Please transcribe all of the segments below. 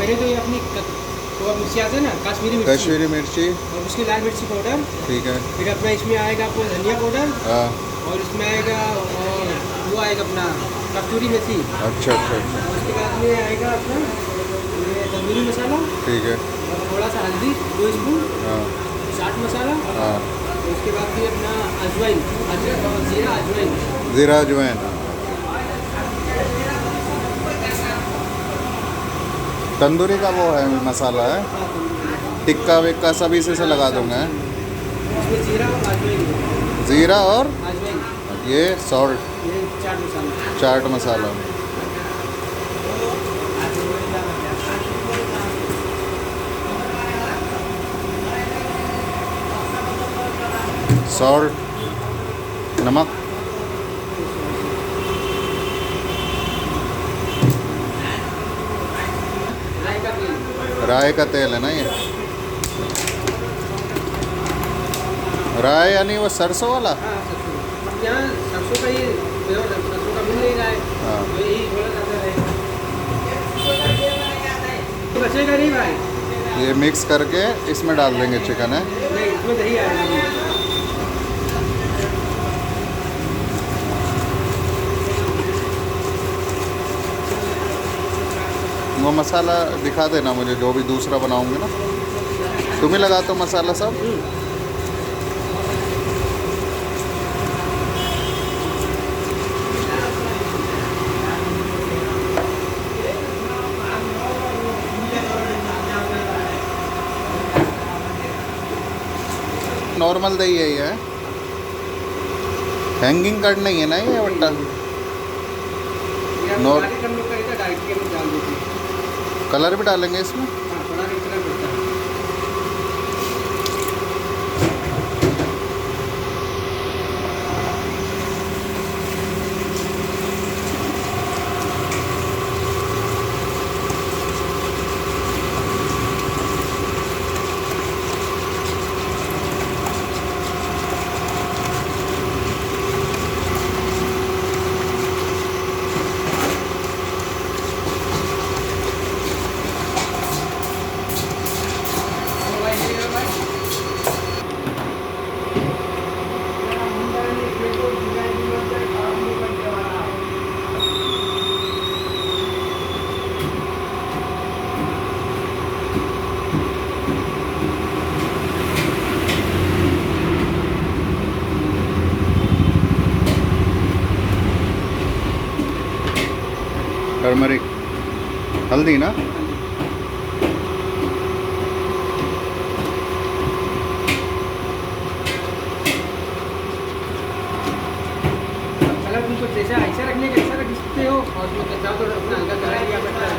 पहले तो ये अपनी तो मिर्ची आते हैं ना, कश्मीरी मिर्ची और उसकी लाल मिर्ची पाउडर। ठीक है। फिर अपना इसमें आएगा आपको धनिया पाउडर, हाँ। और इसमें आएगा और वो आएगा अपना कस्तूरी मेथी। अच्छा अच्छा अच्छा। उसके बाद में आएगा अपना ये तंदूरी मसाला। ठीक है। और थोड़ा सा हल्दी 2 स्पून। हाँ। चाट मसाला। हाँ। उसके बाद फिर अपना अजवाइन, अदरक और जीरा अजवाइन। ज़ीरा अजवाइन। तंदूरी का वो है मसाला है, टिक्का विक्का सब इसी से लगा दूंगा। इसमें जीरा और अजवाइन। ज़ीरा और अजवाइन, ये सॉल्ट, ये चाट मसाला। चाट मसाला। सॉल्ट, नमक। राई का तेल। राय का तेल है ना ये? राय यानी वो सरसों वाला? हाँ, सरसों। अब यहाँ सरसों का ये प्योर सरसों का मिल नहीं रहा है। हाँ। तो यही थोड़ा ज़्यादा रहेगा। बचेगा नहीं भाई। ये मिक्स करके इसमें डाल देंगे चिकन है। नहीं, इसमें दही आएगा। वो मसाला दिखा देना मुझे, जो भी दूसरा बनाऊंगे ना। तुम ही लगाते हो मसाला सब? नॉर्मल दही है ये? हैंगिंग कार्ड नहीं है ना ये वट्टा? नॉर कलर भी डालेंगे इसमें? हाँ, थोड़ा कलर पड़ता है। टर्मरिक, हल्दी ना? कलर तुमको जैसा ऐसा रखने का ऐसा रख सकते हो, और उसमें चाहो तो अपना हल्का कलर लिया पड़ता है।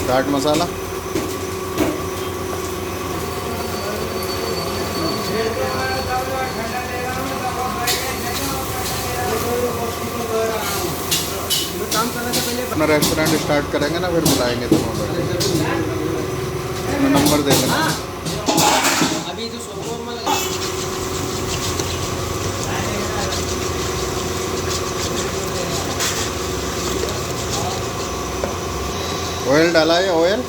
चाट मसाला। अपना रेस्टोरेंट स्टार्ट करेंगे ना, फिर बुलाएंगे तुम्हें, उसमें नंबर दे देना। अभी जो ऑयल डाला है ऑयल